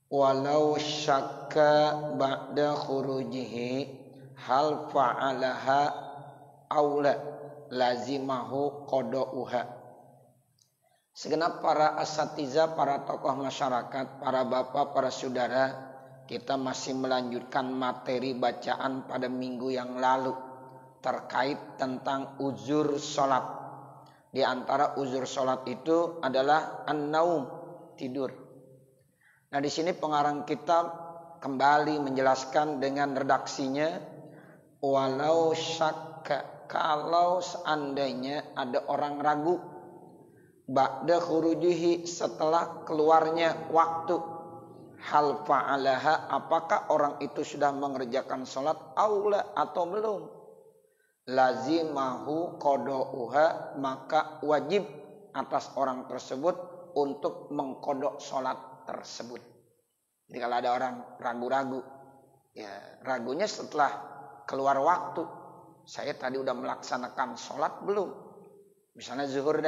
walau syakka ba'da khurujihi hal fa'alaha aula lazimahu qada'uha. Segenap para asatiza, para tokoh masyarakat, para bapak, para saudara, kita masih melanjutkan materi bacaan pada minggu yang lalu terkait tentang uzur sholat. Di antara uzur sholat itu adalah an-naum, tidur. Nah, di sini pengarang kitab kembali menjelaskan dengan redaksinya, walau syakka, kalau seandainya ada orang ragu, ba'da khurujihi, setelah keluarnya waktu, hal fa'alaha, apakah orang itu sudah mengerjakan sholat aula atau belum, lazimahu qada'uha, maka wajib atas orang tersebut untuk mengkodok sholat tersebut. Jadi kalau ada orang ragu-ragu, ya ragunya setelah keluar waktu, saya tadi udah melaksanakan sholat belum, misalnya zuhur,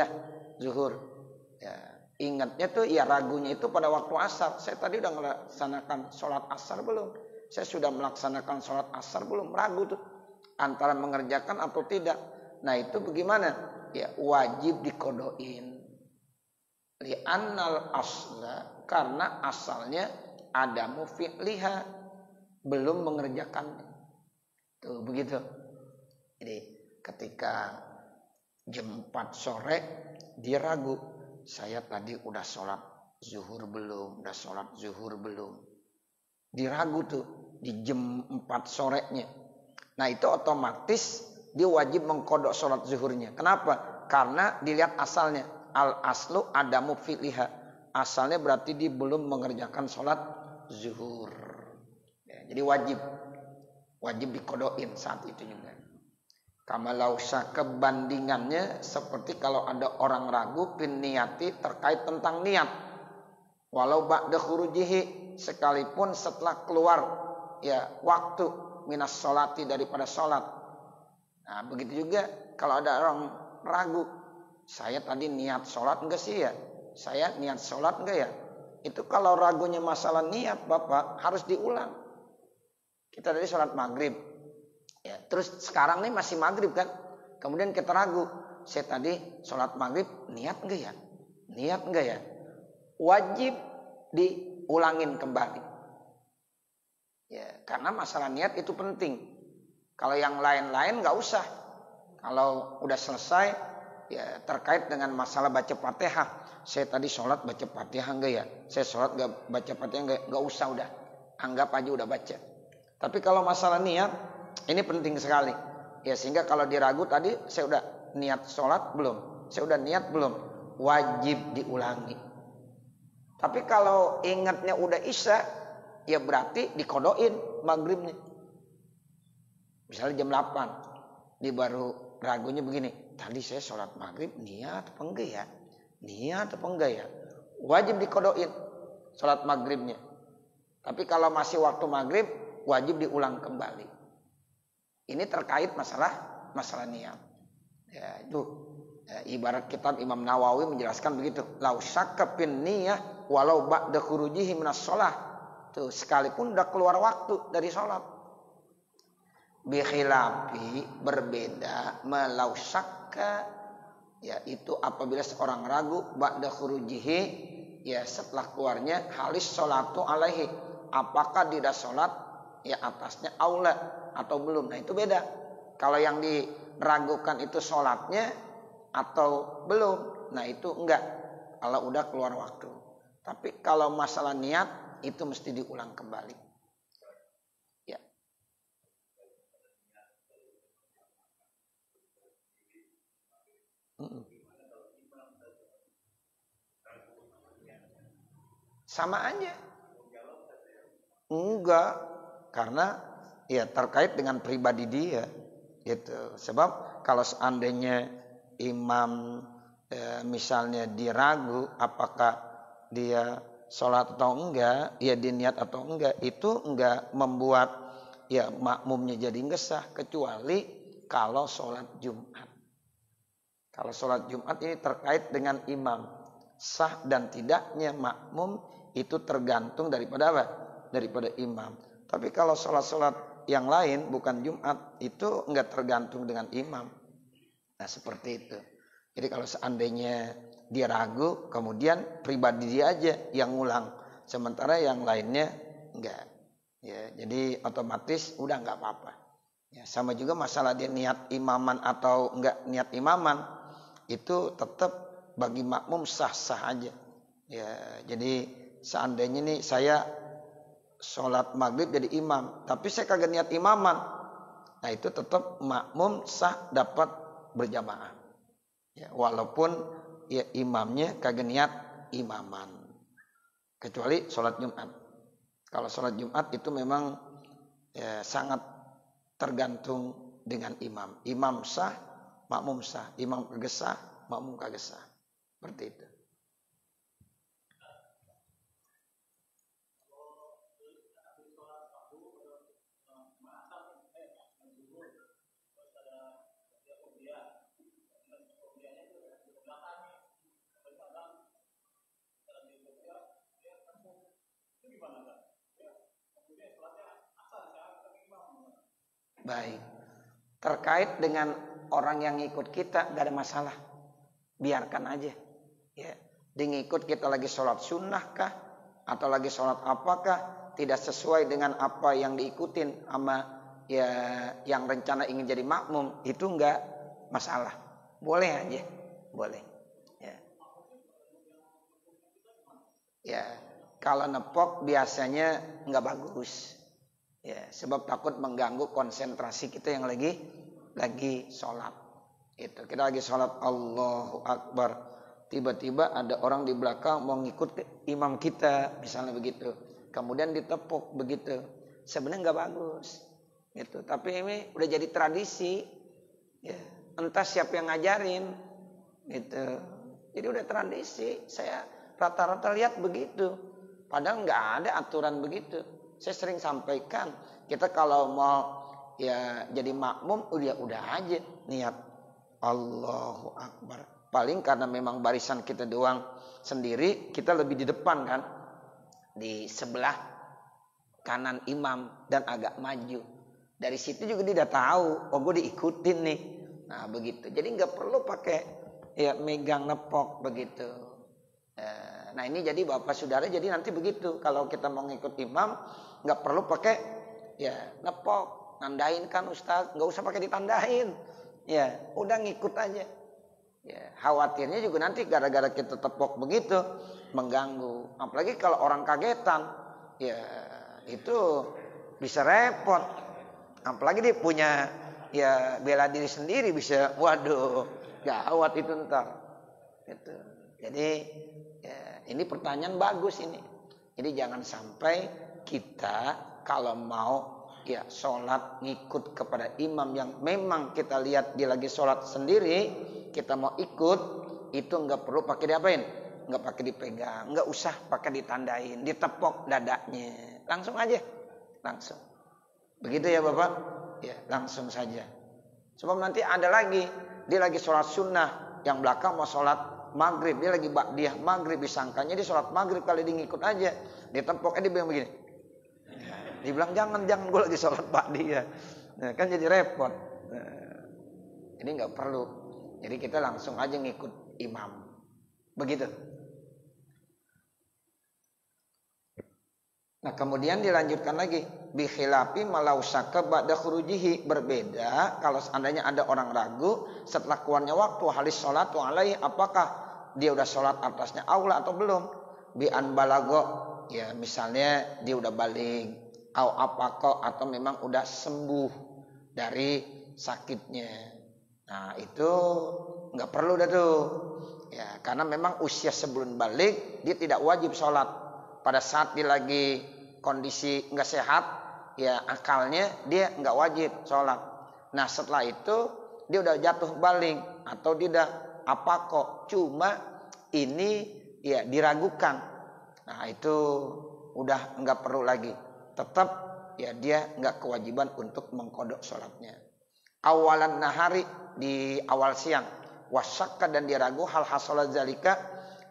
ya ingatnya tuh ya ragunya itu pada waktu asar, saya tadi udah melaksanakan sholat asar belum, saya sudah melaksanakan sholat asar belum, ragu tuh antara mengerjakan atau tidak. Nah itu bagaimana? Ya wajib dikodoin. Li'annal asla, karena asalnya adamu fi'liha, belum mengerjakannya. Tuh begitu. Jadi ketika jam 4 sore dia ragu, saya tadi udah sholat zuhur belum, udah sholat zuhur belum. Diragu tuh di jam 4 sorenya. Nah itu otomatis dia wajib mengkodok sholat zuhurnya. Kenapa? Karena dilihat asalnya. Al aslu adamu fi'liha. Asalnya berarti dia belum mengerjakan sholat zuhur. Ya, jadi wajib dikodokin saat itu juga. Kamalau syaka, bandingannya seperti kalau ada orang ragu bin niyati, terkait tentang niat. Walau ba'da khurujihi, sekalipun setelah keluar ya waktu minas sholati, daripada sholat. Nah begitu juga kalau ada orang ragu, saya tadi niat sholat enggak sih ya? Saya niat sholat enggak ya? Itu kalau ragunya masalah niat Bapak, harus diulang. Kita tadi sholat maghrib, ya, terus sekarang nih masih maghrib kan? Kemudian kita ragu, saya tadi sholat maghrib niat enggak ya? Niat enggak ya? Wajib diulangin kembali. Ya, karena masalah niat itu penting. Kalau yang lain-lain nggak usah. Kalau udah selesai, ya terkait dengan masalah baca Fatihah. Saya tadi sholat baca Fatihah enggak ya? Saya sholat nggak baca Fatihah enggak? Nggak usah, udah. Anggap aja udah baca. Tapi kalau masalah niat, ini penting sekali. Ya sehingga kalau diragu tadi, saya udah niat sholat belum? Saya udah niat belum? Wajib diulangi. Tapi kalau ingatnya udah isya, ya berarti dikodoin maghribnya. Misalnya jam 8, dia baru ragunya begini, tadi saya sholat maghrib niat apa enggak ya? Niat apa enggak ya? Wajib dikodoin sholat maghribnya. Tapi kalau masih waktu maghrib, wajib diulang kembali. Ini terkait masalah niat. Ya, itu ibarat kitab Imam Nawawi menjelaskan begitu. Lau syakka fin niyah walau ba'da khurujihi minas shalah. Tuh, sekalipun udah keluar waktu dari sholat. Bikhilafi, berbeda, melau syakka, yaitu apabila seorang ragu ba'da khurujihi, ya setelah keluarnya, halis sholatu alaihi, apakah dia sholat ya atasnya aula atau belum. Nah itu beda. Kalau yang diragukan itu sholatnya atau belum, nah itu enggak, kalau udah keluar waktu. Tapi kalau masalah niat itu mesti diulang kembali. Ya. Sama aja. Enggak, karena ya terkait dengan pribadi dia gitu. Sebab kalau seandainya imam misalnya diragu apakah dia sholat atau enggak, ya dia niat atau enggak, itu enggak membuat ya makmumnya jadi enggak sah, kecuali kalau sholat Jumat. Kalau sholat Jumat ini terkait dengan imam, sah dan tidaknya makmum itu tergantung daripada apa? Daripada imam. Tapi kalau sholat-sholat yang lain bukan Jumat itu enggak tergantung dengan imam. Nah seperti itu. Jadi kalau seandainya dia ragu, kemudian pribadi dia aja yang ngulang, sementara yang lainnya enggak. Ya, jadi otomatis udah enggak apa-apa. Ya, sama juga masalah dia niat imaman atau enggak niat imaman, itu tetap bagi makmum sah-sah aja. Ya, jadi seandainya nih saya sholat maghrib jadi imam, tapi saya kagak niat imaman, nah itu tetap makmum sah dapat berjamaah. Ya, walaupun ya imamnya kagak niat imaman, kecuali sholat Jumat. Kalau sholat Jumat itu memang ya, sangat tergantung dengan imam. Imam sah, makmum sah. Imam kagak sah, makmum kagak sah. Seperti itu. Baik. Terkait dengan orang yang ngikut kita gak ada masalah. Biarkan aja. Ya. Dia ngikut kita lagi sholat sunnah kah? Atau lagi sholat apakah? Tidak sesuai dengan apa yang diikutin sama ya yang rencana ingin jadi makmum. Itu enggak masalah. Boleh aja. Boleh. Ya. Ya. Kalau nepok biasanya enggak bagus. Ya, sebab takut mengganggu konsentrasi kita yang lagi sholat. Itu kita lagi sholat Allahu Akbar, tiba-tiba ada orang di belakang mau ngikut ke imam kita, misalnya begitu. Kemudian ditepuk begitu. Sebenarnya nggak bagus. Gitu. Tapi ini udah jadi tradisi. Ya, entah siapa yang ngajarin. Gitu. Jadi udah tradisi. Saya rata-rata lihat begitu. Padahal nggak ada aturan begitu. Saya sering sampaikan, kita kalau mau ya jadi makmum udah aja niat Allahu Akbar. Paling karena memang barisan kita doang sendiri, kita lebih di depan kan, di sebelah kanan imam dan agak maju. Dari situ juga dia udah tahu, oh gue diikutin nih. Nah begitu. Jadi nggak perlu pakai ya megang nepok begitu. Nah ini jadi bapak saudara, jadi nanti begitu kalau kita mau ngikut imam nggak perlu pakai ya nepok, nandain kan Ustaz, nggak usah pakai ditandain, ya udah ngikut aja. Ya khawatirnya juga nanti gara-gara kita tepok begitu mengganggu, apalagi kalau orang kagetan, ya itu bisa repot. Apalagi dia punya ya bela diri sendiri bisa, waduh gawat itu ntar. Gitu. Jadi ya, ini pertanyaan bagus ini. Jadi jangan sampai kita kalau mau ya sholat ngikut kepada imam yang memang kita lihat dia lagi sholat sendiri, kita mau ikut, itu nggak perlu pakai diapain, nggak pakai dipegang, nggak usah pakai ditandain, ditepok dadanya, langsung aja, langsung. Begitu ya Bapak, ya langsung saja. Sebab nanti ada lagi, dia lagi sholat sunnah, yang belakang mau sholat maghrib, dia lagi dia maghrib, disangkanya dia sholat maghrib, kali dia ngikut aja, dia tepok, dia bilang begini, dia bilang jangan gue lagi sholat dia, nah, kan jadi repot. Nah, ini nggak perlu, jadi kita langsung aja ngikut imam, begitu. Nah kemudian dilanjutkan lagi, bi khilafi malausaka ba'da khurujihi, berbeda kalau seandainya ada orang ragu setelah keluarnya waktu, halis sholatu alaihi, apakah dia udah sholat atasnya aula atau belum, bi an balago, ya misalnya dia udah balik, au apako, atau memang udah sembuh dari sakitnya. Nah itu nggak perlu dah tuh, ya karena memang usia sebelum balik dia tidak wajib sholat. Pada saat dia lagi kondisi nggak sehat, ya akalnya dia nggak wajib sholat. Nah setelah itu dia udah jatuh balik atau dia udah apa kok, cuma ini ya diragukan. Nah itu udah nggak perlu lagi, tetap ya dia nggak kewajiban untuk mengkodok sholatnya. Awalan nahari, di awal siang, wasakka, dan dia ragu hal hasolat zalika,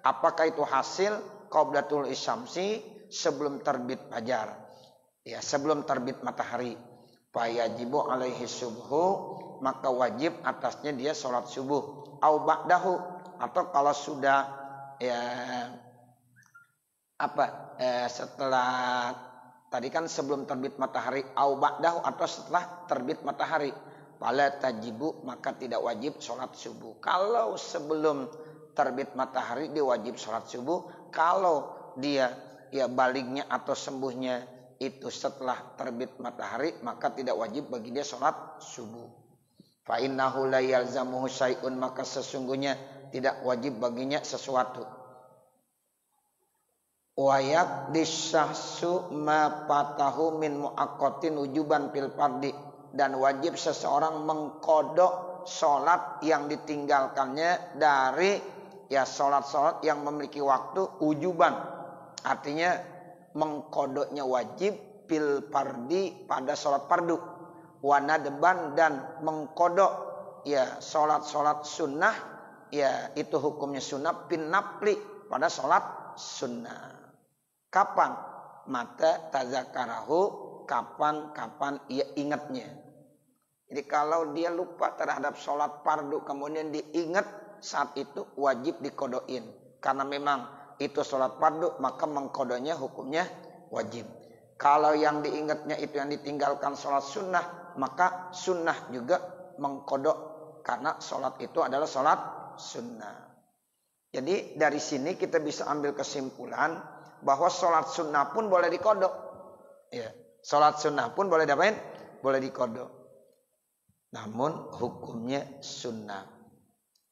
apakah itu hasil qablatul isyamsi, sebelum terbit fajar. Ya, sebelum terbit matahari. Fayajibu alaihi subhu, maka wajib atasnya dia sholat subuh. Au ba'dahu, atau kalau sudah ya setelah tadi kan sebelum terbit matahari, au ba'dahu, atau setelah terbit matahari. Fala tajibu, maka tidak wajib sholat subuh. Kalau sebelum terbit matahari dia wajib sholat subuh. Kalau dia ya baliknya atau sembuhnya itu setelah terbit matahari, maka tidak wajib bagi dia sholat subuh. Fa innahu la yalzamuhu syai'un, maka sesungguhnya tidak wajib baginya sesuatu. Wa yaqdisahsu ma fatahu min muaqqatin wujuban fil fardhi, dan wajib seseorang mengkodok sholat yang ditinggalkannya dari ya sholat-sholat yang memiliki waktu wujuban. Artinya mengkodoknya wajib fil fardhi, pada sholat fardu. Wanadban, dan mengkodok ya sholat-sholat sunnah, ya itu hukumnya sunnah, pin nafli, pada sholat sunnah. Kapan? Mata tazakarahu, kapan ia ingatnya. Jadi kalau dia lupa terhadap sholat fardu kemudian diingat saat itu, wajib dikodoin. Karena memang itu sholat fardu, maka mengkodonya hukumnya wajib. Kalau yang diingatnya itu yang ditinggalkan sholat sunnah, maka sunnah juga mengkodok, karena sholat itu adalah sholat sunnah. Jadi dari sini kita bisa ambil kesimpulan bahwa sholat sunnah pun boleh dikodok. Ya, sholat sunnah pun boleh diapain? Boleh dikodok. Namun hukumnya sunnah.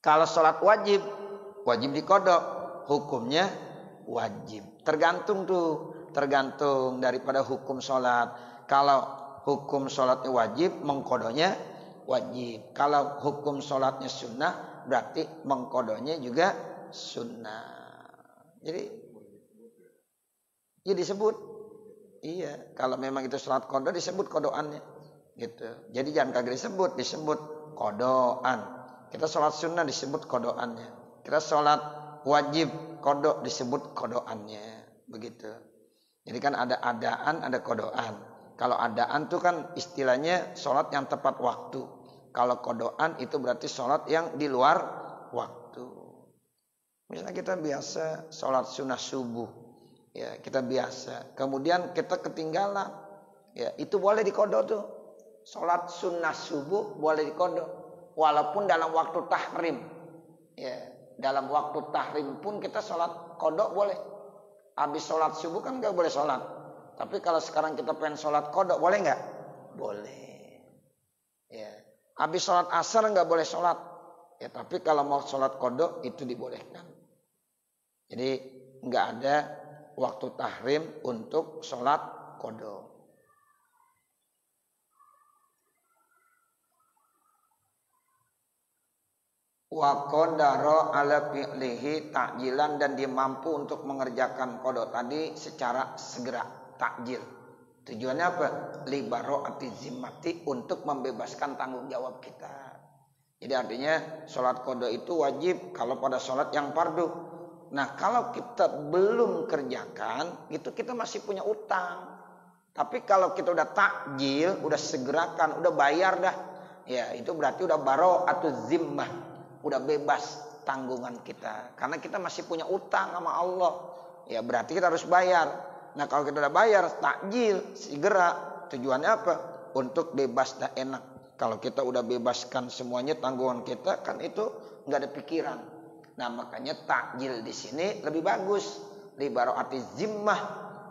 Kalau sholat wajib, wajib dikodok, hukumnya wajib. Tergantung daripada hukum sholat. Kalau hukum sholatnya wajib, mengkodoknya wajib. Kalau hukum sholatnya sunnah, berarti mengkodoknya juga sunnah. Jadi ya disebut. Iya, kalau memang itu sholat kodok disebut kodokannya. Gitu. Jadi jangan kagak disebut kodokan. Kita sholat sunnah disebut kodokannya. Kita sholat wajib kodok disebut kodokannya. Begitu. Jadi kan ada adaan, ada kodokan. Kalau adaan itu kan istilahnya sholat yang tepat waktu. Kalau kodokan itu berarti sholat yang di luar waktu. Misalnya kita biasa sholat sunnah subuh. Ya, kita biasa. Kemudian kita ketinggalan. Ya, itu boleh dikodok tuh. Sholat sunnah subuh boleh dikodok. Walaupun dalam waktu tahrim. Ya, dalam waktu tahrim pun kita sholat kodok boleh. Habis sholat subuh kan gak boleh sholat. Tapi kalau sekarang kita pengen sholat kodok boleh gak? Boleh. Ya. Habis sholat asar gak boleh sholat. Ya, tapi kalau mau sholat kodok itu dibolehkan. Jadi gak ada waktu tahrim untuk sholat kodok. Wa qadara ala fi'lihi ta'jilan, dan dia mampu untuk mengerjakan kodok tadi secara segera, takjil. Tujuannya apa? Li bara'ati zimmati, untuk membebaskan tanggung jawab kita. Jadi artinya sholat kodok itu wajib kalau pada sholat yang fardu. Nah kalau kita belum kerjakan, itu kita masih punya utang. Tapi kalau kita udah takjil, udah segerakan, udah bayar dah, ya itu berarti udah bara'atu zimmah. Udah bebas tanggungan kita. Karena kita masih punya utang sama Allah. Ya berarti kita harus bayar. Nah kalau kita udah bayar, takjil, segera. Tujuannya apa? Untuk bebas dan enak. Kalau kita udah bebaskan semuanya tanggungan kita, kan itu nggak ada pikiran. Nah makanya takjil di sini lebih bagus. Li bara'ati zimmah,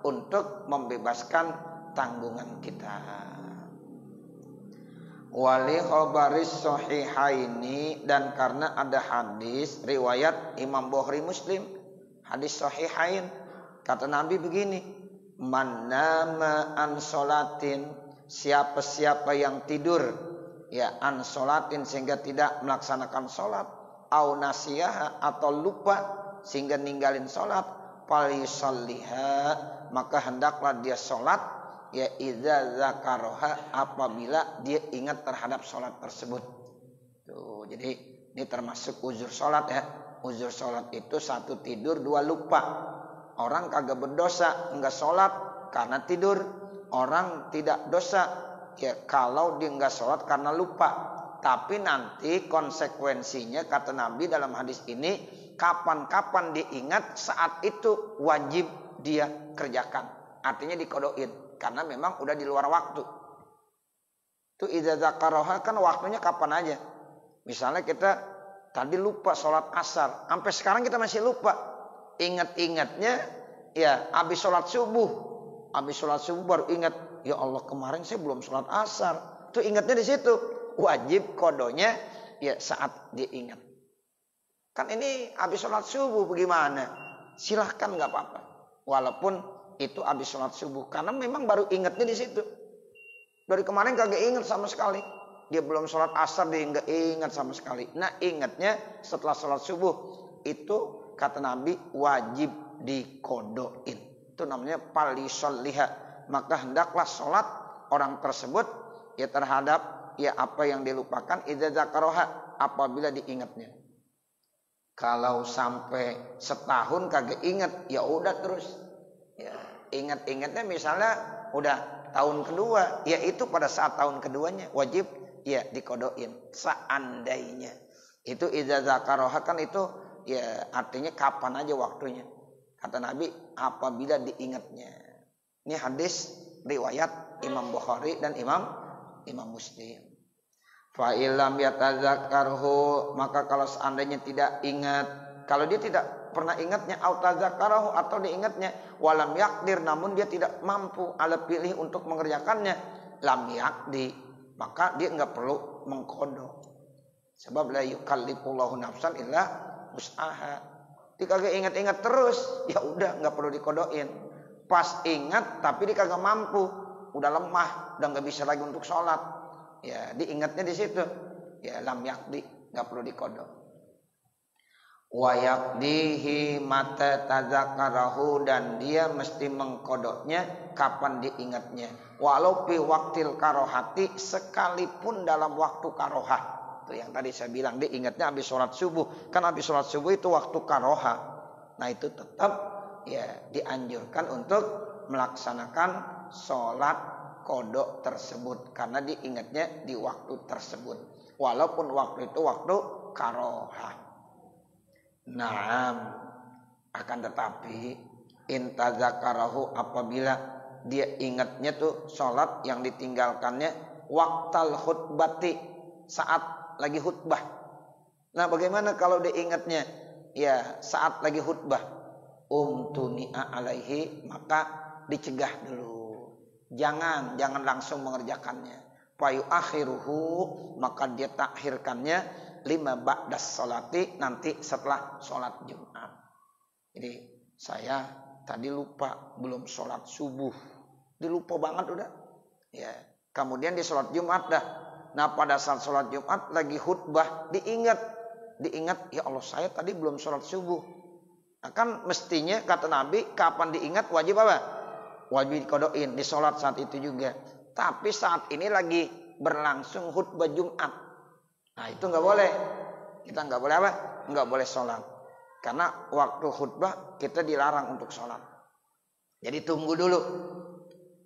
untuk membebaskan tanggungan kita. Wali khabaris sahihaini, dan karena ada hadis riwayat Imam Bukhari Muslim, hadis sahihain, kata Nabi begini, man nama an sholatin, siapa-siapa yang tidur ya an sholatin sehingga tidak melaksanakan sholat, au nasiyaha, atau lupa sehingga ninggalin sholat, fal yusalliha, maka hendaklah dia sholat, ya idza zakaroha, apabila dia ingat terhadap sholat tersebut. Tuh, jadi ini termasuk uzur sholat ya. Uzur sholat itu 1 tidur, 2 lupa. orang kagak berdosa enggak sholat karena tidur. Orang tidak dosa ya kalau dia enggak sholat karena lupa. Tapi nanti konsekuensinya kata Nabi dalam hadis ini, kapan-kapan diingat saat itu wajib dia kerjakan. Artinya dikodoin karena memang udah di luar waktu. Itu idza dzakaraha kan waktunya kapan aja. Misalnya kita tadi lupa sholat asar, sampai sekarang kita masih lupa. Ingat-ingatnya ya habis sholat subuh. Habis sholat subuh baru ingat, ya Allah kemarin saya belum sholat asar. Itu ingatnya di situ. Wajib kodonya ya saat diingat. Kan ini habis sholat subuh bagaimana? Silahkan nggak apa-apa. Walaupun itu habis sholat subuh. Karena memang baru ingatnya di situ. Dari kemarin kagak ingat sama sekali. Dia belum sholat asar dia nggak ingat sama sekali. Nah ingatnya setelah sholat subuh. Itu kata Nabi wajib dikodoin. Itu namanya palisholliha. Maka hendaklah sholat orang tersebut ya terhadap ya apa yang dilupakan idza dzakaraha apabila diingatnya. Kalau sampai setahun kagak ingat ya udah terus. Ya, ingat-ingatnya misalnya udah tahun kedua, ya itu pada saat tahun keduanya wajib ya dikodoin seandainya. Itu idza dzakaraha kan itu ya artinya kapan aja waktunya. Kata Nabi apabila diingatnya. Ini hadis riwayat Imam Bukhari dan Imam Muslim. Fa illam yatadzakkarhu maka kalau seandainya tidak ingat, kalau dia tidak pernah ingatnya au tadzakarahu atau diingatnya walam yaqdir namun dia tidak mampu ala pilih untuk mengerjakannya lam yaqdi maka dia enggak perlu mengkodok. Sebab la yukallifullahu nafsan illa wus'aha. Dia kagak ingat-ingat terus, ya udah enggak perlu dikodokin. Pas ingat tapi dia kagak mampu, udah lemah, udah enggak bisa lagi untuk sholat. Ya, diingatnya di situ. Ya, lam yakdi, enggak perlu dikodok. Wa yakdihi mata tadzakarahu dan dia mesti mengkodoknya kapan diingatnya. Walau fi waktil karohati sekalipun dalam waktu karohah. Itu yang tadi saya bilang diingatnya habis sholat subuh. Kan habis sholat subuh itu waktu karoha. Nah itu tetap ya dianjurkan untuk melaksanakan sholat kodok tersebut karena diingatnya di waktu tersebut walaupun waktu itu waktu karoha. Naam akan tetapi intadzakarahu apabila dia ingatnya tuh sholat yang ditinggalkannya waktal khutbati saat lagi khutbah. Nah bagaimana kalau dia ingatnya ya saat lagi khutbah tuni'a alaihi maka dicegah dulu. Jangan langsung mengerjakannya. Payu akhiruhu maka dia takhirkannya lima ba'das salati nanti setelah sholat Jumat. Jadi saya tadi lupa belum sholat subuh. Dilupa banget udah. Ya, kemudian di sholat Jumat dah. Nah pada saat sholat Jumat lagi khutbah diingat ya Allah saya tadi belum sholat subuh. Nah, kan mestinya kata Nabi kapan diingat wajib apa? Wajib dikodoin di sholat saat itu juga. Tapi saat ini lagi berlangsung khutbah Jumat. Nah itu nggak boleh. Kita nggak boleh apa? Nggak boleh sholat. Karena waktu khutbah kita dilarang untuk sholat. Jadi tunggu dulu.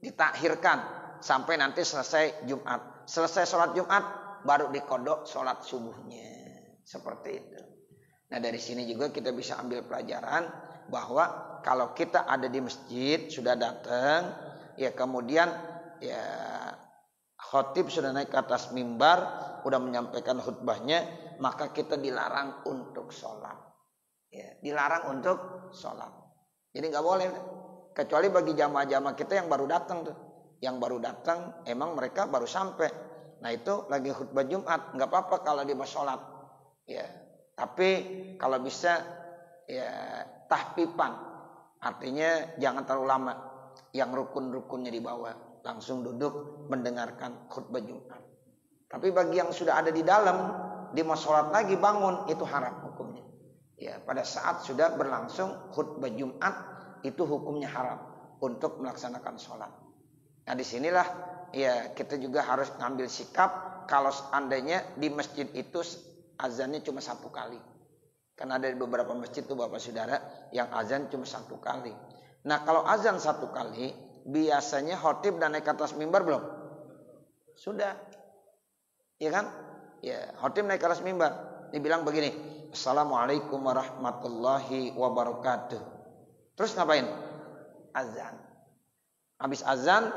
Ditakhirkan sampai nanti selesai Jumat. Selesai sholat Jumat baru dikodok sholat subuhnya. Seperti itu. Nah dari sini juga kita bisa ambil pelajaran bahwa kalau kita ada di masjid sudah datang ya kemudian ya khotib sudah naik ke atas mimbar udah menyampaikan khutbahnya maka kita dilarang untuk sholat ya dilarang untuk sholat jadi nggak boleh kecuali bagi jamaah-jamaah kita yang baru datang tuh yang baru datang emang mereka baru sampai nah itu lagi khutbah Jumat nggak apa-apa kalau dia mau sholat ya tapi kalau bisa ya tahpipan artinya jangan terlalu lama yang rukun-rukunnya di bawah langsung duduk mendengarkan khutbah Jumat. Tapi bagi yang sudah ada di dalam dia mau sholat lagi bangun itu haram hukumnya. Ya pada saat sudah berlangsung khutbah Jumat itu hukumnya haram untuk melaksanakan sholat. Nah disinilah ya kita juga harus ngambil sikap kalau seandainya di masjid itu azannya cuma 1 kali. Karena ada di beberapa masjid tuh Bapak Saudara yang azan cuma 1 kali. Nah kalau azan 1 kali, biasanya khotib dan naik ke atas mimbar belum? Sudah. Ya kan? Ya, khotib naik ke atas mimbar. Dibilang begini, Assalamualaikum warahmatullahi wabarakatuh. Terus ngapain? Azan. Habis azan,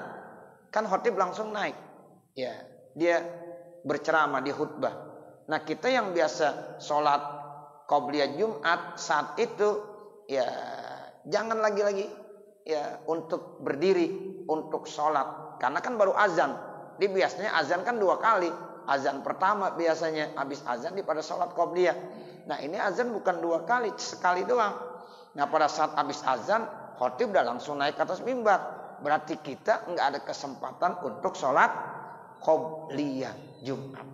kan khotib langsung naik. Ya, dia berceramah di khutbah. Nah kita yang biasa sholat qobliyah Jumat saat itu ya jangan lagi-lagi ya untuk berdiri untuk sholat karena kan baru azan. Dia biasanya azan kan 2 kali. Azan pertama biasanya habis azan di pada sholat qobliyah. Nah ini azan bukan 2 kali, sekali doang. Nah pada saat habis azan khotib udah langsung naik ke atas mimbar. Berarti kita nggak ada kesempatan untuk sholat qobliyah Jumat.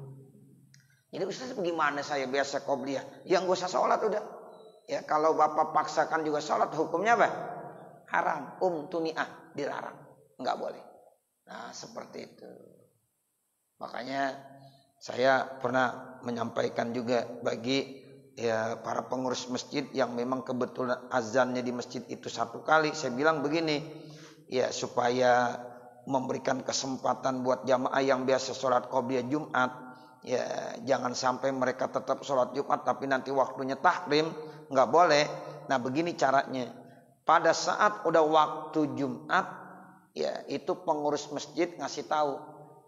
Jadi Ustaz bagaimana saya biasa qobliyah? Ya nggak usah sholat udah. Ya kalau Bapak paksakan juga sholat hukumnya apa? Haram, tuni'ah, dilarang. Nggak boleh. Nah seperti itu. Makanya saya pernah menyampaikan juga bagi ya para pengurus masjid yang memang kebetulan azannya di masjid itu 1 kali. Saya bilang begini, ya supaya memberikan kesempatan buat jamaah yang biasa sholat qobliyah Jumat. Ya jangan sampai mereka tetap sholat Jumat tapi nanti waktunya tahrim, nggak boleh. Nah begini caranya, pada saat udah waktu Jumat ya itu pengurus masjid ngasih tahu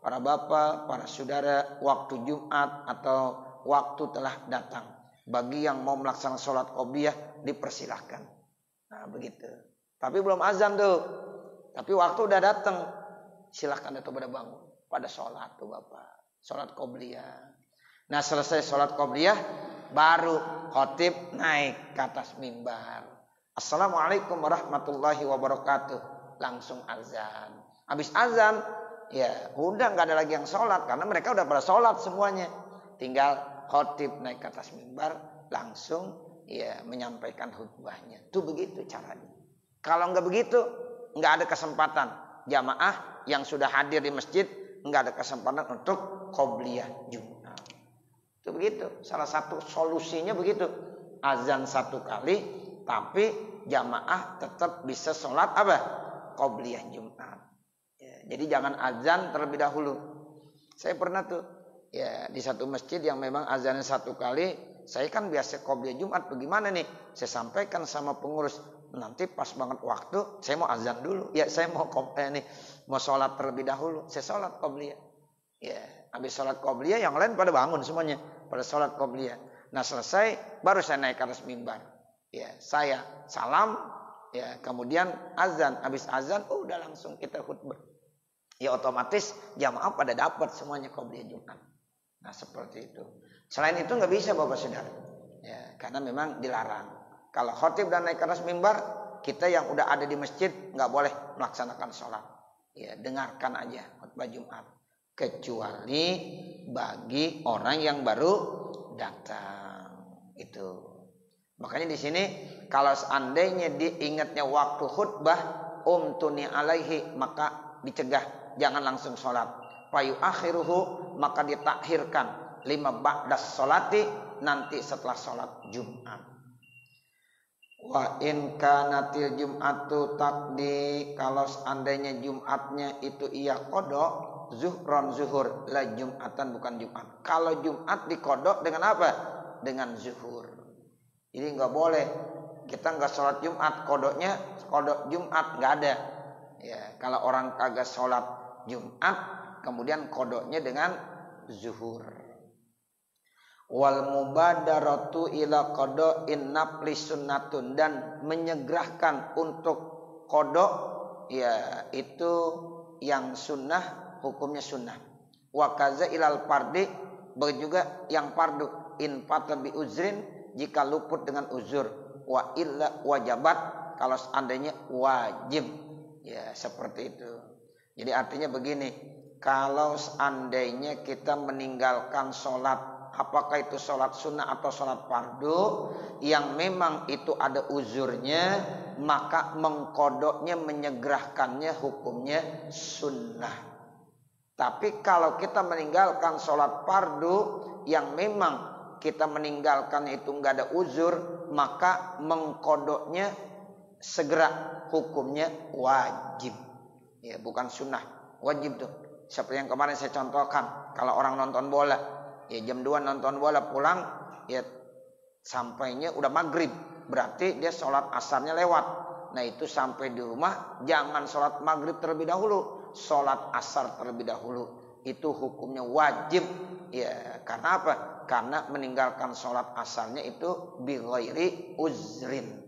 para bapak, para saudara waktu Jumat atau waktu telah datang. Bagi yang mau melaksanakan sholat qobliyah dipersilahkan. Nah begitu. Tapi belum azan tuh, tapi waktu udah datang, silahkan itu pada bangun pada sholat tuh bapak. Sholat qobliyah. Nah selesai sholat qobliyah baru khotib naik ke atas mimbar. Assalamualaikum warahmatullahi wabarakatuh. Langsung azan. Habis azan ya udah nggak ada lagi yang sholat karena mereka udah pada sholat semuanya. Tinggal khotib naik ke atas mimbar langsung ya menyampaikan khutbahnya. Itu begitu caranya. Kalau nggak begitu nggak ada kesempatan jamaah yang sudah hadir di masjid nggak ada kesempatan untuk qobliyah Jumat. Itu begitu. Salah satu solusinya begitu. Azan 1 kali, tapi jamaah tetap bisa sholat apa? Qobliyah Jumat. Ya, jadi jangan azan terlebih dahulu. Saya pernah tuh ya di satu masjid yang memang azannya 1 kali. Saya kan biasa qobliyah Jumat. Bagaimana nih? Saya sampaikan sama pengurus. Nanti pas banget waktu, saya mau azan dulu. Ya saya mau mau sholat terlebih dahulu. Saya sholat qobliyah. Ya, habis sholat qobliyah yang lain pada bangun semuanya. Pada sholat qobliyah. Nah selesai, baru saya naik ke atas mimbar. Ya, saya salam. Ya, kemudian azan. Habis azan, udah langsung kita khutbah. Ya otomatis jamaah pada dapat semuanya qobliyah Jumat. Nah seperti itu. Selain itu nggak bisa Bapak Saudara. Ya, karena memang dilarang. Kalau khotib dan naik ke atas mimbar, kita yang udah ada di masjid nggak boleh melaksanakan sholat. Ya, dengarkan aja khutbah Jumat. Kecuali bagi orang yang baru datang. Itu. Makanya di sini kalau seandainya diingatnya waktu khutbah, tuni alaihi maka dicegah jangan langsung sholat. Fayu akhiruhu maka ditakhirkan 5 ba'das sholati nanti setelah sholat Jumat. Wa in kanatil jum'atu takdi kalau seandainya Jumatnya itu ia kodok zuhron zuhur la Jumatan bukan Jumat. Kalau Jumat dikodok dengan apa? Dengan zuhur. Jadi nggak boleh kita nggak sholat Jumat kodoknya kodok Jumat nggak ada. Ya kalau orang kagak sholat Jumat kemudian kodoknya dengan zuhur. Wal mubadaratu ila qada'in nafli sunnatun dan menyegerakan untuk qada ya itu yang sunnah hukumnya sunnah. Wa kaza ilal fardi juga yang fardu in fata bi uzrin jika luput dengan uzur wa illa wajabat kalau seandainya wajib ya seperti itu. Jadi artinya begini, kalau seandainya kita meninggalkan sholat apakah itu sholat sunnah atau sholat fardu yang memang itu ada uzurnya maka mengkodoknya menyegerahkannya hukumnya sunnah. Tapi kalau kita meninggalkan sholat fardu yang memang kita meninggalkan itu nggak ada uzur, maka mengkodoknya segera, hukumnya wajib. Ya, bukan sunnah, wajib tuh. Seperti yang kemarin saya contohkan, kalau orang nonton bola, ya jam 2 nonton bola pulang, ya sampainya udah maghrib, berarti dia sholat asarnya lewat. Nah itu sampai di rumah jangan sholat maghrib terlebih dahulu, sholat asar terlebih dahulu. Itu hukumnya wajib. Ya, karena apa? Karena meninggalkan sholat asarnya itu bi ghairi uzrin.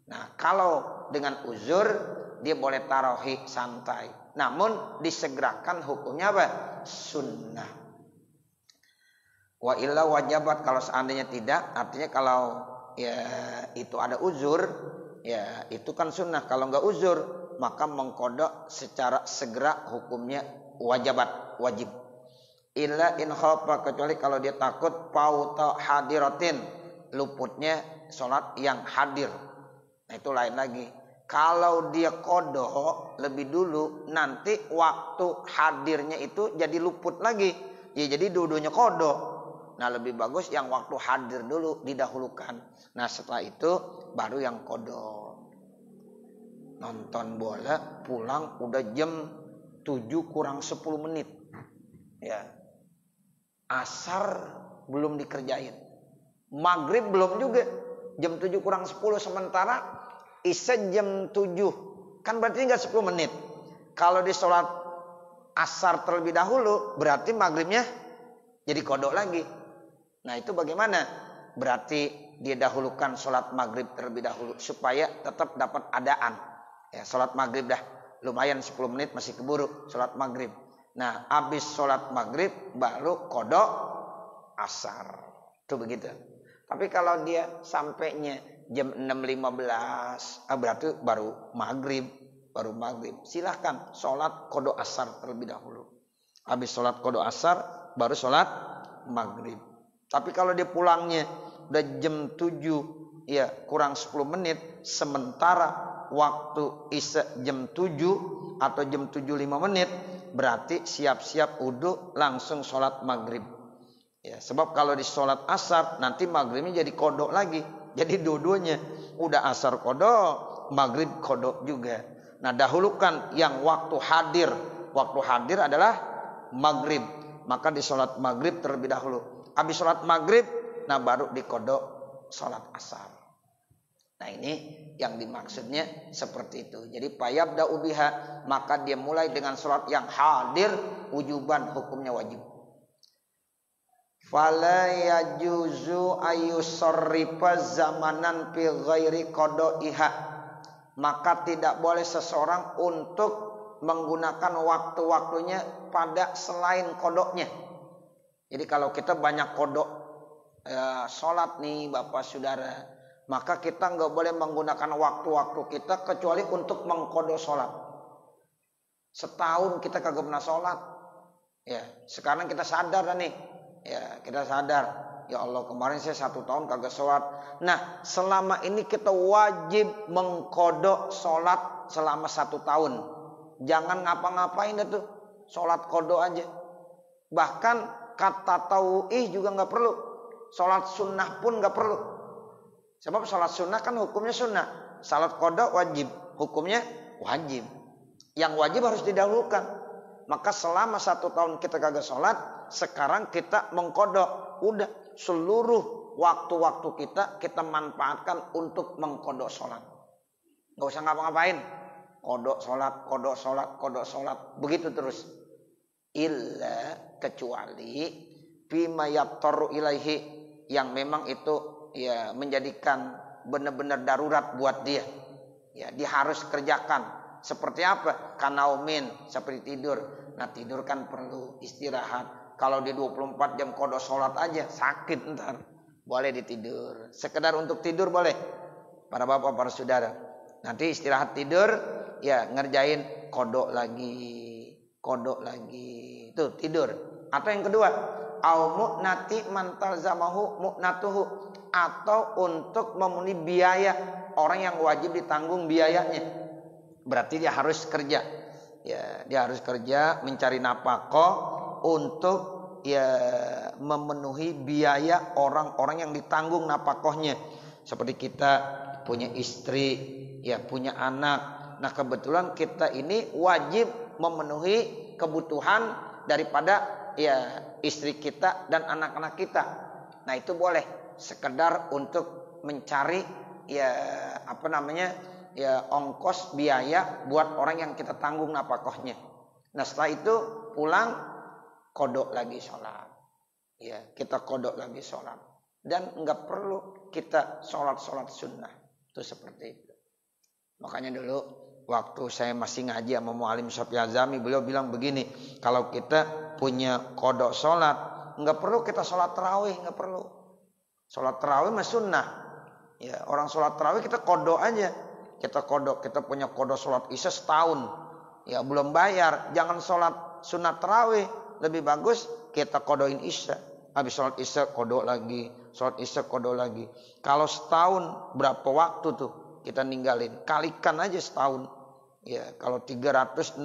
Nah kalau dengan uzur dia boleh tarawih santai, namun disegerakan hukumnya apa? Sunnah. Wa illa wajabat, kalau seandainya tidak, artinya kalau ya itu ada uzur, ya itu kan sunnah. Kalau enggak uzur, maka mengkodok secara segera hukumnya wajib. Illa in khafa, kecuali kalau dia takut pauta hadiratin, luputnya sholat yang hadir. Nah itu lain lagi. Kalau dia kodok lebih dulu, nanti waktu hadirnya itu jadi luput lagi. Ya jadi dua-duanya kodok. Nah lebih bagus yang waktu hadir dulu didahulukan. Nah setelah itu baru yang kodok. Nonton bola pulang udah jam 7 kurang 10 menit. Ya. Asar belum dikerjain. Maghrib belum juga. Jam 7 kurang 10, sementara Isya jam 7. Kan berarti enggak 10 menit. Kalau di sholat asar terlebih dahulu, berarti maghribnya jadi kodok lagi. Nah itu bagaimana? Berarti dia dahulukan sholat maghrib terlebih dahulu, supaya tetap dapat adaan. Ya, sholat maghrib dah lumayan 10 menit masih keburu sholat maghrib. Nah habis sholat maghrib baru kodok asar. Itu begitu. Tapi kalau dia sampainya jam 6.15, berarti baru maghrib. Silahkan sholat kodok asar terlebih dahulu. Habis sholat kodok asar baru sholat maghrib. Tapi kalau dia pulangnya udah jam 7 ya kurang 10 menit, sementara waktu isya jam 7 atau jam 7.05 menit, berarti siap-siap wudu langsung sholat maghrib. Ya, sebab kalau di sholat asar nanti maghribnya jadi kodok lagi. Jadi dua-duanya udah asar kodok, maghrib kodok juga. Nah dahulukan yang waktu hadir. Waktu hadir adalah maghrib. Maka di sholat maghrib terlebih dahulu. Habis sholat maghrib, nah baru dikodok sholat asar. Nah ini yang dimaksudnya seperti itu. Jadi payabda ubiha, maka dia mulai dengan sholat yang hadir, wujuban hukumnya wajib. Fala yajuzu ayyusarrifa zamanan fi ghairi qada'iha, maka tidak boleh seseorang untuk menggunakan waktu-waktunya pada selain kodoknya. Jadi kalau kita banyak kodok sholat nih Bapak Saudara, maka kita nggak boleh menggunakan waktu-waktu kita kecuali untuk mengkodok sholat. Setahun kita kagak pernah sholat, ya sekarang kita sadar nih. Ya kita sadar, ya Allah kemarin saya 1 tahun kagak sholat. Nah selama ini kita wajib mengkodok sholat selama 1 tahun. Jangan ngapa-ngapain itu, sholat kodok aja. Bahkan kata tau'ih juga gak perlu. Sholat sunnah pun gak perlu. Sebab sholat sunnah kan hukumnya sunnah. Sholat kodok wajib, hukumnya wajib. Yang wajib harus didahulukan. Maka selama 1 tahun kita kagak sholat, sekarang kita mengkodok. Udah seluruh waktu-waktu kita manfaatkan untuk mengkodok sholat. Gak usah ngapa-ngapain. Kodok sholat. Begitu terus. Illa, kecuali bima yattarru ilaihi, yang memang itu ya menjadikan benar-benar darurat buat dia. Ya, dia harus kerjakan. Seperti apa? Kanaumin, seperti tidur. Nah tidur kan perlu istirahat. Kalau di 24 jam kodok sholat aja sakit ntar. Boleh ditidur. Sekedar untuk tidur boleh. Para bapak, para saudara. Nanti istirahat tidur, ya ngerjain kodok lagi. Itu tidur. Atau yang kedua, au mu'nati mantal zamahu mu'natuhu, atau untuk memenuhi biaya orang yang wajib ditanggung biayanya. Berarti dia harus kerja. Ya, dia harus kerja mencari nafkah untuk ya memenuhi biaya orang-orang yang ditanggung nafkahnya. Seperti kita punya istri, ya punya anak. Nah kebetulan kita ini wajib memenuhi kebutuhan daripada ya istri kita dan anak-anak kita. Nah itu boleh sekedar untuk mencari ya ongkos biaya buat orang yang kita tanggung nafkahnya. Nah setelah itu pulang kodok lagi sholat. Ya kita kodok lagi sholat. Dan nggak perlu kita sholat sunnah. Itu seperti itu. Makanya dulu waktu saya masih ngaji sama Mu'alim Syafi'i Azami, beliau bilang begini, kalau kita punya kodok sholat, nggak perlu kita sholat tarawih, nggak perlu. Sholat tarawih mah sunnah. Ya orang sholat tarawih kita kodok aja. Kita kodok, kita punya kodok sholat isya setahun. Ya belum bayar, jangan sholat sunat tarawih. Lebih bagus kita kodokin isya. Habis sholat isya kodok lagi, sholat isya kodok lagi. Kalau setahun berapa waktu tuh kita ninggalin? Kalikan aja setahun. Ya kalau 365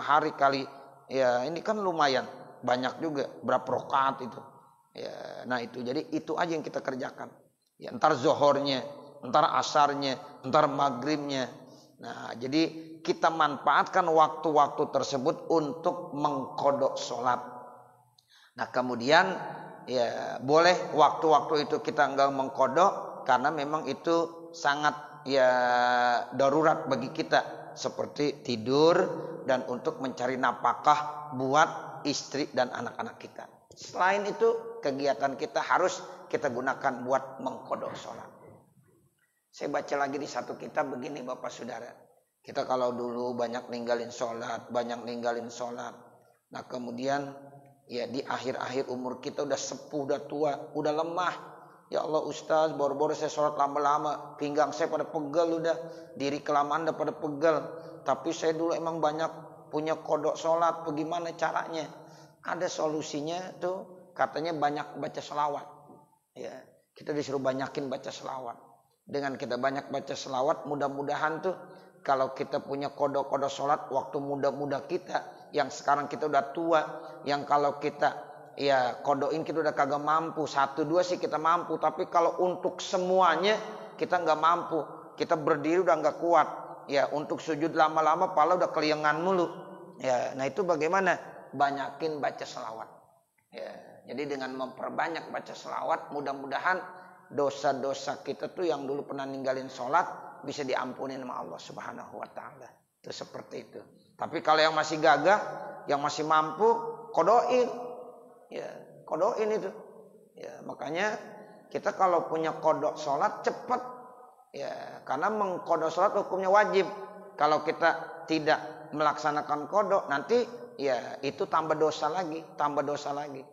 hari kali, ya ini kan lumayan banyak juga. Berapa rakaat itu? Ya, nah itu jadi itu aja yang kita kerjakan. Ya entar zuhurnya, entar asarnya, entar maghribnya. Nah jadi kita manfaatkan waktu-waktu tersebut untuk mengkodok sholat. Nah kemudian ya boleh waktu-waktu itu kita enggak mengkodok karena memang itu sangat ya darurat bagi kita, seperti tidur dan untuk mencari nafkah buat istri dan anak-anak kita. Selain itu kegiatan kita harus kita gunakan buat mengkodok sholat. Saya baca lagi di satu kitab begini Bapak Saudara. Kita kalau dulu banyak ninggalin sholat. Nah kemudian ya di akhir-akhir umur kita udah sepuh, udah tua, udah lemah. Ya Allah Ustaz, baru-baru saya sholat lama-lama. Pinggang saya pada pegel udah. Diri kelamaan udah pada pegel. Tapi saya dulu emang banyak punya kodok sholat. Bagaimana caranya? Ada solusinya tuh, katanya banyak baca selawat. Ya, kita disuruh banyakin baca selawat. Dengan kita banyak baca selawat, mudah-mudahan tuh kalau kita punya kodok-kodok sholat waktu muda-muda kita, yang sekarang kita udah tua, yang kalau kita ya kodokin kita udah kagak mampu, 1-2 sih kita mampu, tapi kalau untuk semuanya kita nggak mampu, kita berdiri udah nggak kuat, ya untuk sujud lama-lama pala udah keliengan mulu, ya nah itu bagaimana? Banyakin baca selawat, ya jadi dengan memperbanyak baca selawat, mudah-mudahan dosa-dosa kita tuh yang dulu pernah ninggalin sholat bisa diampuni sama Allah Subhanahu wa taala. Itu seperti itu. Tapi kalau yang masih gagah, yang masih mampu, kodoin. Ya, kodoin itu. Ya, makanya kita kalau punya kodok sholat cepat. Ya, karena mengkodok sholat hukumnya wajib. Kalau kita tidak melaksanakan kodok, nanti ya itu tambah dosa lagi.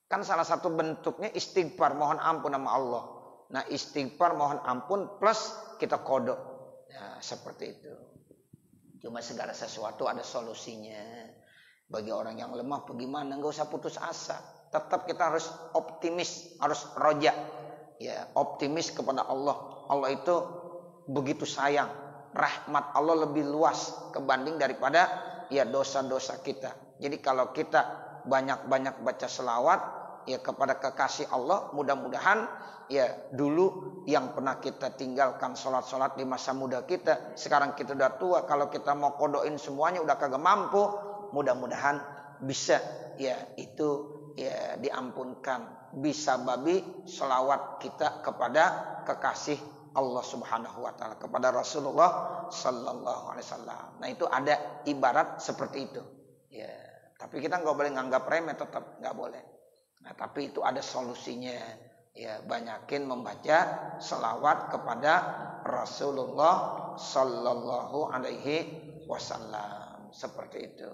Kan salah satu bentuknya istighfar, mohon ampun sama Allah. Nah istighfar mohon ampun plus kita kodok. Nah seperti itu. Cuma segala sesuatu ada solusinya. Bagi orang yang lemah bagaimana? Nggak usah putus asa. Tetap kita harus optimis, harus roja. Ya optimis kepada Allah. Allah itu begitu sayang. Rahmat Allah lebih luas kebanding daripada ya dosa-dosa kita. Jadi kalau kita banyak-banyak baca selawat ya kepada kekasih Allah, mudah-mudahan ya dulu yang pernah kita tinggalkan sholat-sholat di masa muda kita, sekarang kita udah tua, kalau kita mau kodoin semuanya udah kagak mampu, mudah-mudahan bisa ya itu ya diampunkan, bisa babi selawat kita kepada kekasih Allah Subhanahu wa taala, kepada Rasulullah sallallahu alaihi wasallam. Nah itu ada ibarat seperti itu ya. Tapi kita nggak boleh nganggap remeh, tetap nggak boleh. Nah, tapi itu ada solusinya. Ya, banyakin membaca selawat kepada Rasulullah Sallallahu Alaihi Wasallam. Seperti itu.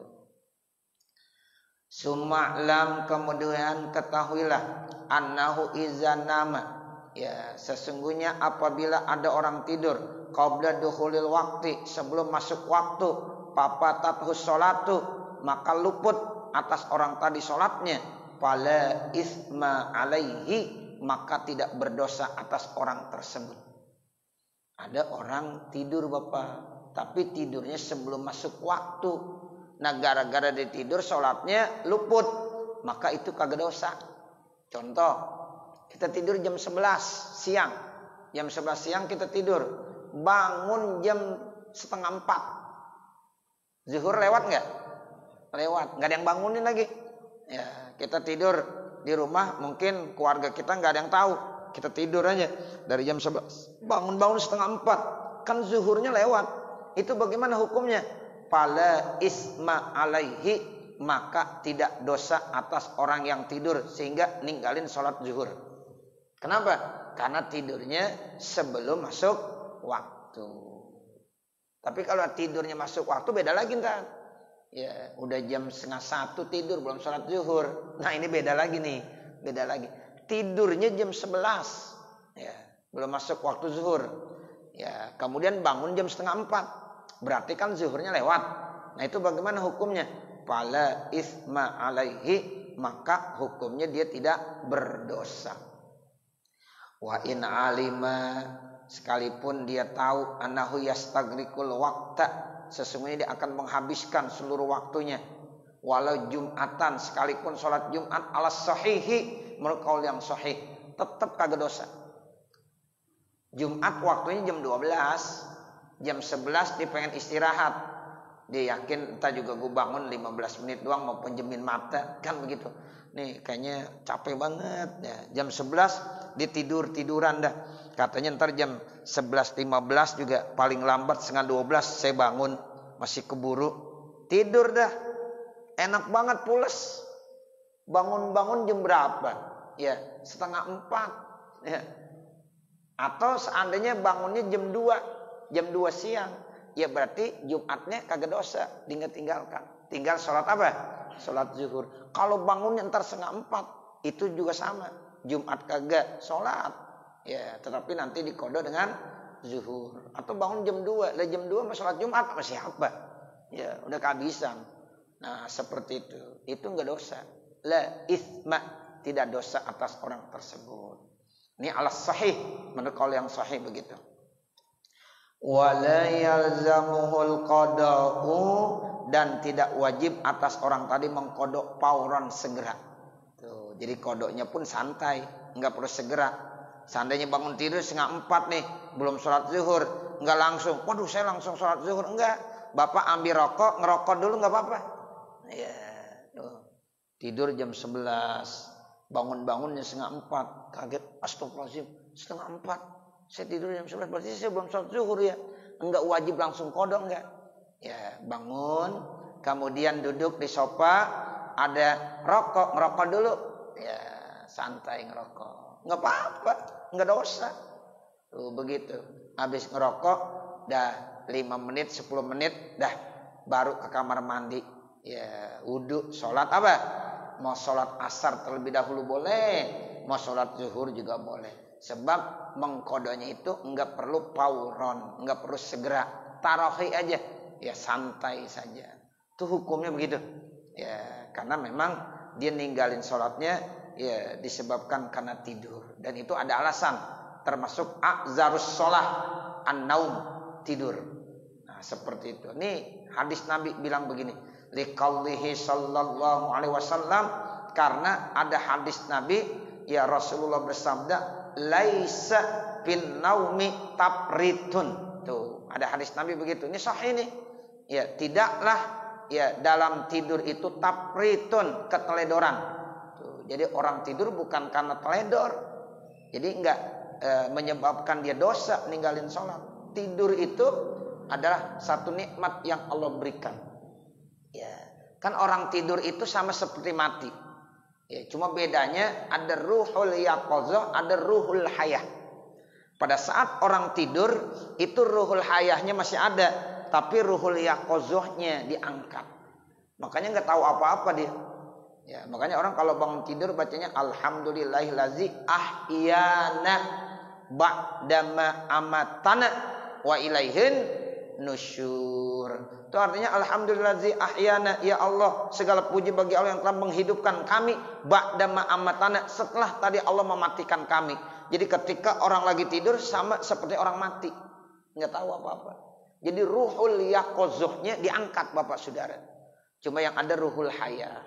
Suma'lam, kemudian ketahuilah annahu izan nama. Ya, sesungguhnya apabila ada orang tidur qabla dukhulil waqti, sebelum masuk waktu, papatathu sholatu, maka luput atas orang tadi sholatnya, fala isma alaihi, maka tidak berdosa atas orang tersebut. Ada orang tidur Bapak, tapi tidurnya sebelum masuk waktu. Nah gara-gara dia tidur sholatnya luput, maka itu kagak dosa. Contoh, kita tidur jam 11 siang. Jam 11 siang kita tidur. Bangun jam setengah 4. Zuhur lewat nggak? Lewat. Nggak ada yang bangunin lagi. Ya, kita tidur di rumah, mungkin keluarga kita nggak ada yang tahu. Kita tidur aja dari jam 11. Bangun setengah 4. Kan zuhurnya lewat. Itu bagaimana hukumnya? Fala isma alaihi, maka tidak dosa atas orang yang tidur sehingga ninggalin sholat zuhur. Kenapa? Karena tidurnya sebelum masuk waktu. Tapi kalau tidurnya masuk waktu beda lagi ntar. Ya, udah jam 12:30 tidur belum sholat zuhur. Nah ini beda lagi nih, beda lagi. Tidurnya jam 11, ya, belum masuk waktu zuhur. Ya, kemudian bangun jam 3:30, berarti kan zuhurnya lewat. Nah itu bagaimana hukumnya? Fala isma alaihi, maka hukumnya dia tidak berdosa. Wa in alima, sekalipun dia tahu annahu yastagrikul waqta, sesungguhnya dia akan menghabiskan seluruh waktunya. Walau Jumatan, sekalipun sholat Jumat ala sahihi, menurut kaul yang sahih, tetap kagak dosa. Jumat waktunya jam 12, jam 11 dia pengen istirahat. Dia yakin entah juga gue bangun 15 menit doang mau penjemin mata, kan begitu. Nih kayaknya capek banget ya. Jam 11 dia tiduran dah. Katanya ntar jam 11:15 juga paling lambat 11:30 saya bangun, masih keburu. Tidur dah. Enak banget pules. Bangun jam berapa? Ya, 3:30 ya. Atau seandainya bangunnya jam 2 siang. Ya berarti Jumatnya kagak dosa, tinggalkan. Tinggal sholat apa? Sholat zuhur. Kalau bangunnya ntar 3:30, itu juga sama. Jumat kagak sholat. Ya, tetapi nanti dikodo dengan zuhur. Atau bangun jam 2. Lah jam 2 mau sholat Jumat masih apa? Ya, udah kehabisan. Nah, seperti itu. Itu enggak dosa. La itsma, tidak dosa atas orang tersebut. Ini alas sahih, menurut kaul yang sahih begitu. Wala yalzamuhul qada'u, dan tidak wajib atas orang tadi mengkodok fauran segera. Tuh, jadi kodoknya pun santai, enggak perlu segera. Seandainya bangun tidur 3:30 nih, belum sholat zuhur, enggak langsung, waduh saya langsung sholat zuhur, enggak. Bapak ambil rokok, ngerokok dulu enggak apa-apa. Ya, tuh. Tidur jam 11, bangunnya 3:30, kaget, astagfirullahaladzim, 3:30. Saya tidur jam 11, berarti saya belum sholat zuhur ya. Enggak wajib langsung kodok, enggak. Ya, bangun, kemudian duduk di sofa, ada rokok, ngerokok dulu. Ya, santai ngerokok. Enggak apa-apa, enggak dosa. Tuh begitu. Habis ngerokok, dah 5 menit, 10 menit, dah baru ke kamar mandi. Ya, wudu, sholat apa? Mau sholat asar terlebih dahulu boleh, mau sholat zuhur juga boleh. Sebab mengkodonya itu enggak perlu pauron, enggak perlu segera, tarawih aja, ya santai saja. Itu hukumnya begitu. Ya, karena memang dia ninggalin sholatnya ya disebabkan karena tidur, dan itu ada alasan, termasuk a'zarus sholah an-naum, tidur. Nah, seperti itu. Nih hadis Nabi bilang begini, liqaulihi sallallahu alaihi wasallam, karena ada hadis Nabi, ya Rasulullah bersabda, laisa fil naumi tafritun. Tuh, ada hadis Nabi begitu. Ini sahih nih. Ya, tidaklah ya dalam tidur itu tafritun, keteledoran. Tuh, jadi orang tidur bukan karena teledor. Jadi enggak menyebabkan dia dosa ninggalin sholat. Tidur itu adalah satu nikmat yang Allah berikan. Ya, kan orang tidur itu sama seperti mati. Ya, cuma bedanya ada ruhul yaqazah, ada ruhul hayah. Pada saat orang tidur itu ruhul hayahnya masih ada, tapi ruhul yaqazahnya diangkat. Makanya nggak tahu apa-apa dia. Ya, makanya orang kalau bangun tidur bacanya alhamdulillahillazi ahyana ba'dama amatana wa ilaihin nusyur. Itu artinya alhamdulillahi ahyana, ya Allah segala puji bagi Allah yang telah menghidupkan kami ba'dama amatana, setelah tadi Allah mematikan kami. Jadi ketika orang lagi tidur sama seperti orang mati, nggak tahu apa-apa. Jadi ruhul yaqazahnya diangkat Bapak Saudara. Cuma yang ada ruhul hayah.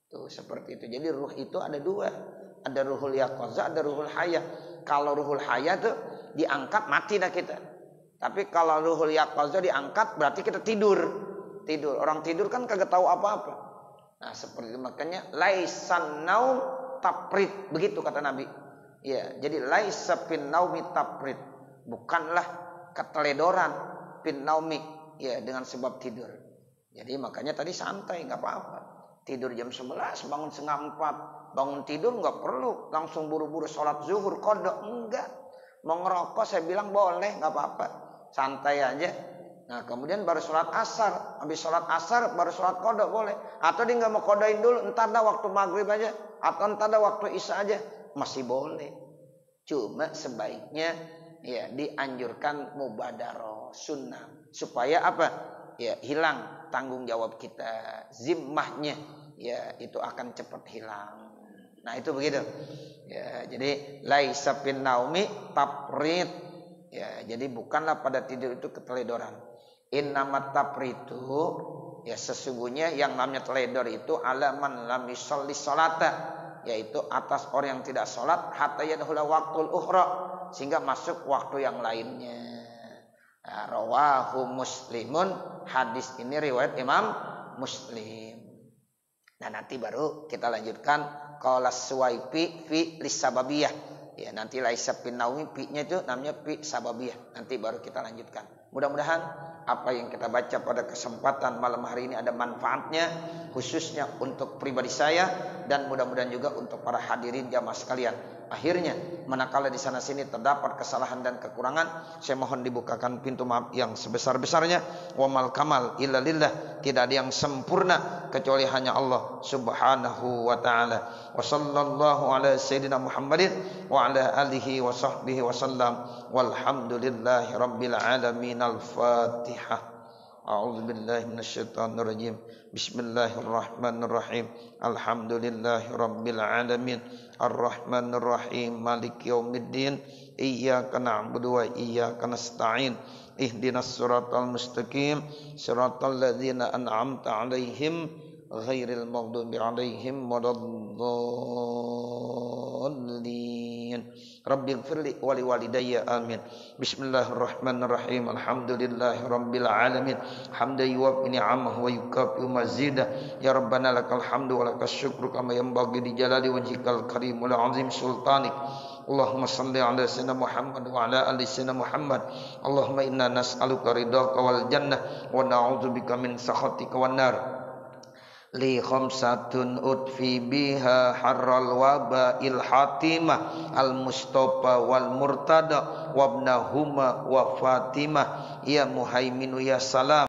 Tuh seperti itu. Jadi ruh itu ada dua. Ada ruhul yaqazah, ada ruhul hayah. Kalau ruhul hayah tuh diangkat mati dah kita. Tapi kalau ruhul yaqazah diangkat berarti kita tidur. Orang tidur kan kagak tahu apa-apa. Nah, seperti itu makanya laisan naum taprid, begitu kata Nabi. Ya, jadi laisa fin naumi taprid. Bukanlah keteledoran fin naumi, ya, dengan sebab tidur. Jadi makanya tadi santai, enggak apa-apa. Tidur jam 11, bangun setengah 4. Bangun tidur enggak perlu langsung buru-buru sholat zuhur qada, enggak. Mau ngerokok saya bilang boleh, enggak apa-apa. Santai aja. Nah, kemudian baru sholat asar. Habis sholat asar baru sholat qada boleh. Atau dia nggak mau qadain dulu, entar dah waktu maghrib aja. Atau entar dah waktu isya aja. Masih boleh. Cuma sebaiknya ya dianjurkan mubadarah, sunnah. Supaya apa? Ya hilang tanggung jawab kita. Zimmahnya ya itu akan cepat hilang. Nah itu begitu. Ya, jadi laisa fin naumi taprid. Ya, jadi bukanlah pada tidur itu keteledoran. Innamat tapritu, ya sesungguhnya yang namanya teledor itu ala man lam yusalli sholata, yaitu atas orang yang tidak sholat hatta yadkhula waqtul ukhra, sehingga masuk waktu yang lainnya. Nah, rawahu Muslimun, hadis ini riwayat Imam Muslim. Nah nanti baru kita lanjutkan qala Suwaipi fi lisababiyah. Ya nanti laisa bin naumi pi-nya itu namanya pi sababiyah. Nanti baru kita lanjutkan. Mudah-mudahan apa yang kita baca pada kesempatan malam hari ini ada manfaatnya, khususnya untuk pribadi saya dan mudah-mudahan juga untuk para hadirin jamaah sekalian. Akhirnya, manakala di sana sini terdapat kesalahan dan kekurangan, saya mohon dibukakan pintu maaf yang sebesar-besarnya. Wa mal kamal illa lillah, tidak ada yang sempurna kecuali hanya Allah Subhanahu wa taala. Wa sallallahu ala sayyidina Muhammadin wa ala alihi wa sahbihi wa sallam. Walhamdulillahi rabbil alamin. Al-Fatihah. A'udzu billahi minasyaitonir rajim. Bismillahirrahmanirrahim. Alhamdulillahi rabbil alamin. Ar-Rahmanir Rahim. Maliki yaumiddin. Iyyaka na'budu wa iyyaka nasta'in. Ihdinas siratal mustaqim. Siratal ladzina an'amta 'alaihim ghairil maghdubi 'alaihim waladdallin. Rabbighfirli wa liwalidayya amin. Bismillahirrahmanirrahim. Alhamdulillahi rabbil alamin. Hamdan yuwaffi ni'amahu wa yukafi mazidah. Ya Rabbana lakal hamdu wa lakas syukru kama yanbaghi li jalali wajhikal karimul azim sultanik. Allahumma salli ala sayyidina Muhammad wa ala ali sayyidina Muhammad. Allahumma inna nas'aluka ridhaka wal jannah wa na'udzubika min sakhatika wan nar. Li khamsatun utfi biha harral waba il hatimah al mustafa wal murtada wabnahuma wa fatimah ya muhaiminu ya salam.